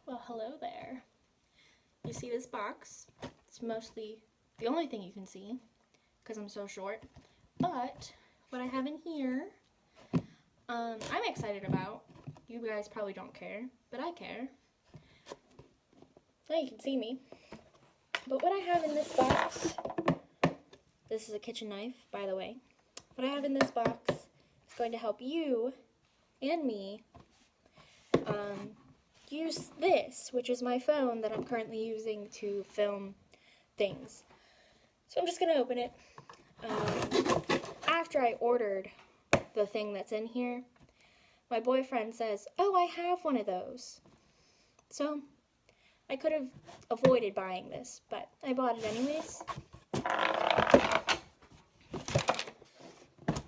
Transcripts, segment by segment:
Well, hello there. You see this box? It's mostly the only thing you can see because I'm so short. But what I have in here, I'm excited about. You guys probably don't care, but I care. Now you can see me. But what I have in this box, this is a kitchen knife, by the way. What I have in this box is going to help you and me use this, which is my phone that I'm currently using to film things. So I'm just going to open it. After I ordered the thing that's in here, my boyfriend says, "Oh, I have one of those." So I could have avoided buying this, but I bought it anyways.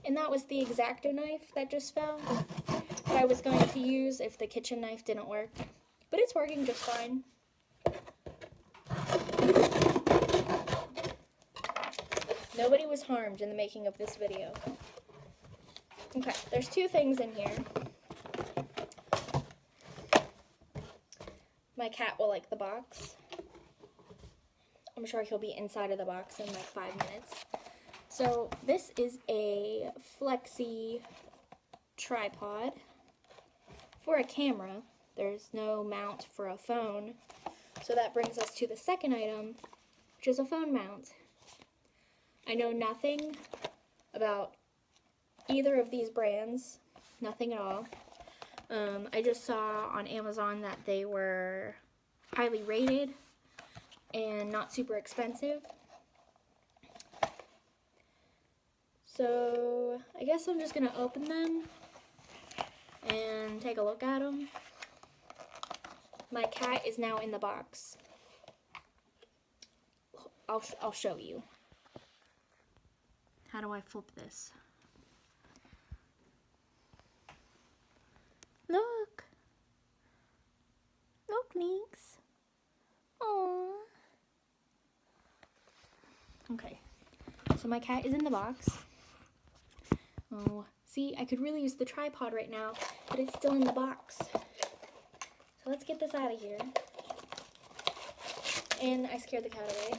And that was the X-Acto knife that just fell, that I was going to use if the kitchen knife didn't work. But it's working just fine. Nobody was harmed in the making of this video. Okay, there's two things in here. My cat will like the box. I'm sure he'll be inside of the box in like 5 minutes. So this is a flexi tripod for a camera. There's no mount for a phone. So that brings us to the second item, which is a phone mount. I know nothing about either of these brands, nothing at all. I just saw on Amazon that they were highly rated and not super expensive. So I guess I'm just gonna open them and take a look at them. My cat is now in the box. I'll show you. How do I flip this? Look. Look, Neeks. Aww. Okay. So my cat is in the box. Oh, see, I could really use the tripod right now, but it's still in the box. So let's get this out of here. And I scared the cat away.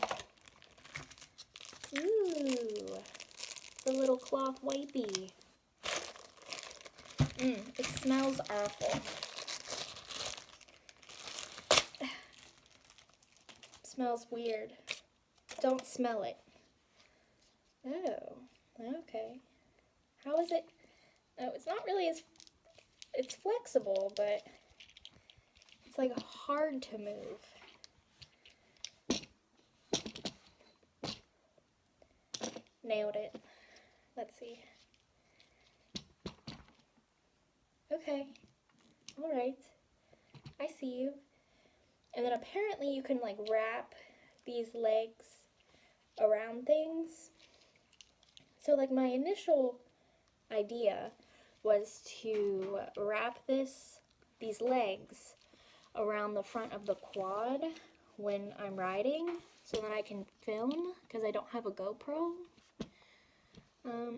Ooh, the little cloth wipey. It smells awful. It smells weird. Don't smell it. Oh, okay. How is it? Oh, it's not really as... It's flexible, but it's like hard to move. Nailed it. Let's see. Okay. Alright. I see you. And then apparently you can like wrap these legs around things. So like my initial idea was to wrap these legs around the front of the quad when I'm riding so that I can film because I don't have a GoPro.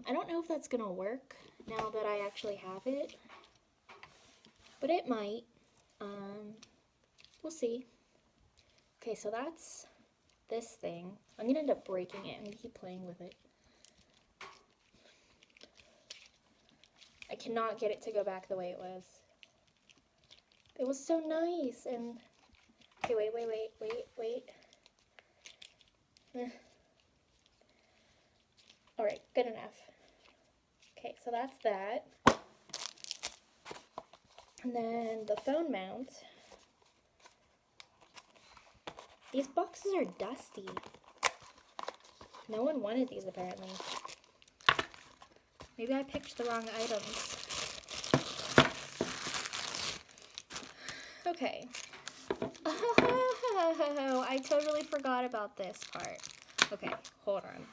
I don't know if that's gonna work now that I actually have it, but it might. We'll see. Okay, so that's this thing. I'm gonna end up breaking it. I'm gonna keep playing with it. I cannot get it to go back the way it was. It was so nice and... Okay, wait. Alright, good enough. Okay, so that's that. And then the phone mount. These boxes are dusty. No one wanted these apparently. Maybe I picked the wrong items. Okay. Oh, I totally forgot about this part. Okay, hold on.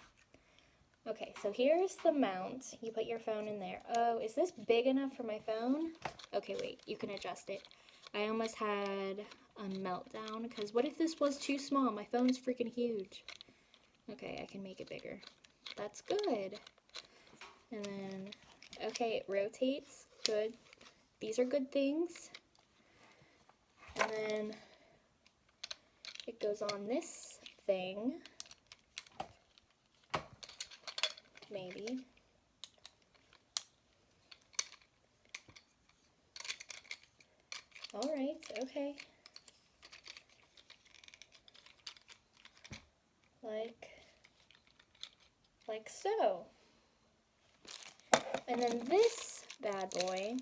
Okay, so here's the mount. You put your phone in there. Oh, is this big enough for my phone? Okay, wait, you can adjust it. I almost had a meltdown, because what if this was too small? My phone's freaking huge. Okay, I can make it bigger. That's good. And then, okay, it rotates. Good. These are good things. And then it goes on this thing. Maybe. Alright, okay. Like so. And then this bad boy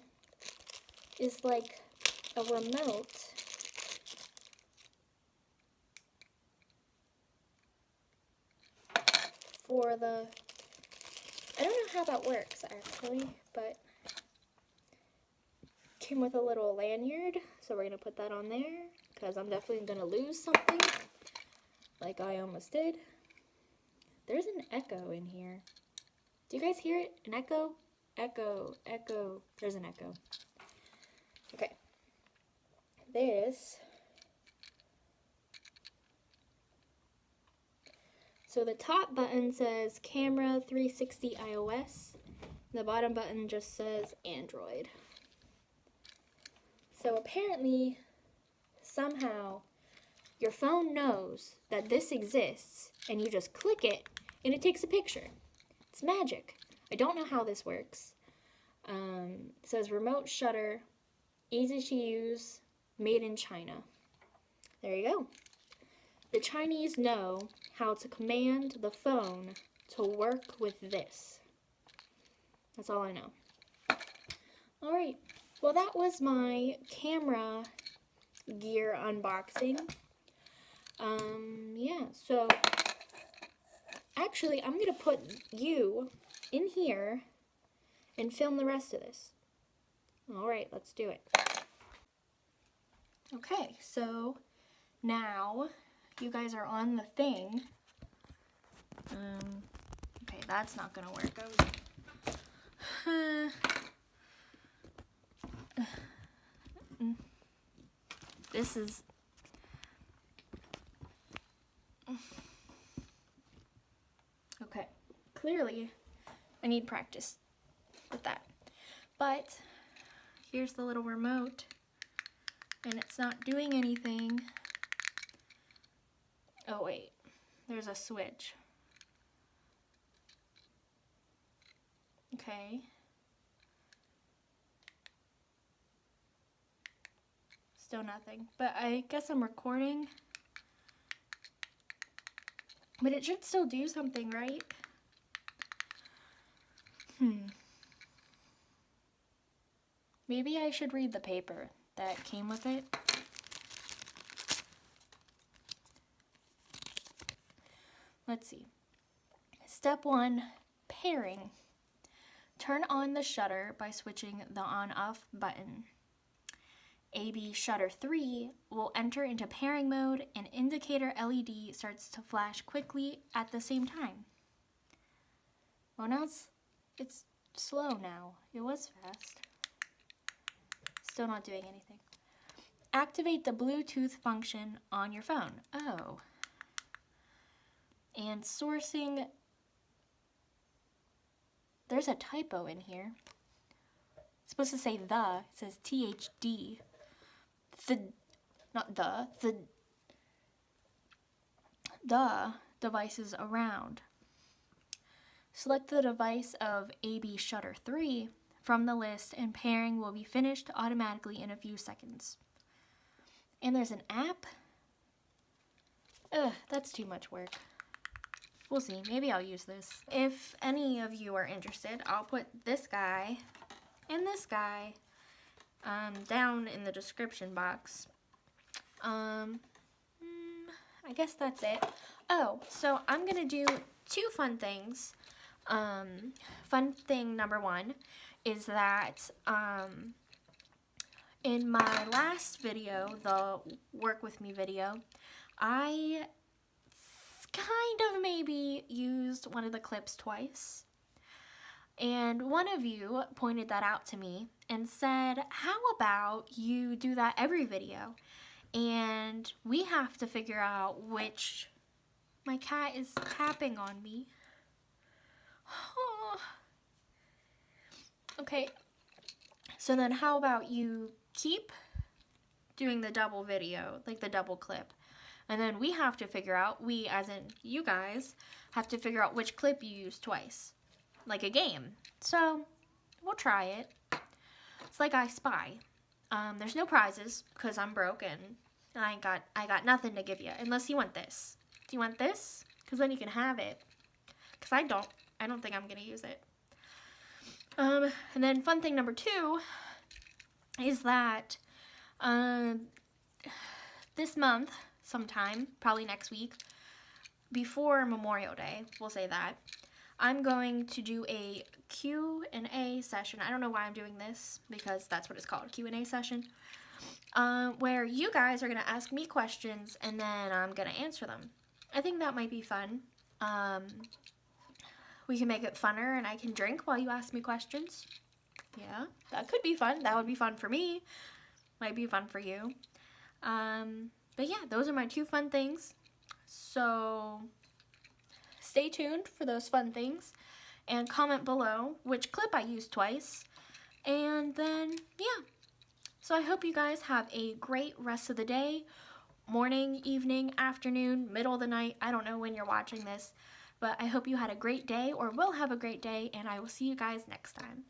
is like a remote for the, I don't know how that works actually, but came with a little lanyard, so we're gonna put that on there because I'm definitely gonna lose something like I almost did. There's an echo in here. Do you guys hear it? An echo? Echo, echo. There's an echo. Okay. This. So the top button says Camera 360 iOS. The bottom button just says Android. So apparently, somehow, your phone knows that this exists, and you just click it, and it takes a picture. It's magic. I don't know how this works. It says remote shutter, easy to use, made in China. There you go. The Chinese know how to command the phone to work with this. That's all I know. Alright, well that was my camera gear unboxing. Yeah, so actually I'm going to put you in here and film the rest of this. Alright, let's do it. Okay, so now you guys are on the thing. Okay, that's not going to work. This is... Okay, clearly I need practice with that. But here's the little remote, and it's not doing anything. Oh wait, there's a switch. Okay. Still nothing, but I guess I'm recording. But it should still do something, right? Maybe I should read the paper that came with it. Let's see. Step 1, pairing. Turn on the shutter by switching the on-off button. AB shutter 3 will enter into pairing mode and indicator LED starts to flash quickly at the same time. Well, now it's slow now. It was fast. Still not doing anything. Activate the Bluetooth function on your phone. Oh. And sourcing. There's a typo in here. It's supposed to say the. It says THD. The device is around. Select the device of AB shutter 3 from the list and pairing will be finished automatically in a few seconds. And there's an app. Ugh, that's too much work. We'll see. Maybe I'll use this. If any of you are interested, I'll put this guy and this guy down in the description box. I guess that's it. Oh, so I'm gonna do 2 fun things. Fun thing number 1 is that in my last video, the work with me video, I kind of maybe used one of the clips twice. And one of you pointed that out to me and said, how about you do that every video? And we have to figure out which... My cat is tapping on me. Oh. Okay. So then how about you keep doing the double video, like the double clip. And then we have to figure out, we as in you guys, have to figure out which clip you use twice. Like a game. So, we'll try it. It's like I Spy. There's no prizes, because I'm broke and I got nothing to give you, unless you want this. Do you want this? Because then you can have it. Because I don't think I'm going to use it. And then fun thing number 2 is that this month, sometime, probably next week, before Memorial Day, we'll say that, I'm going to do a Q&A session. I don't know why I'm doing this, because that's what it's called, Q&A session, where you guys are going to ask me questions, and then I'm going to answer them. I think that might be fun. We can make it funner, and I can drink while you ask me questions. Yeah, that could be fun. That would be fun for me. Might be fun for you. But yeah, those are my 2 fun things. So stay tuned for those fun things, and comment below which clip I used twice, and then yeah. So I hope you guys have a great rest of the day, morning, evening, afternoon, middle of the night. I don't know when you're watching this, but I hope you had a great day or will have a great day, and I will see you guys next time.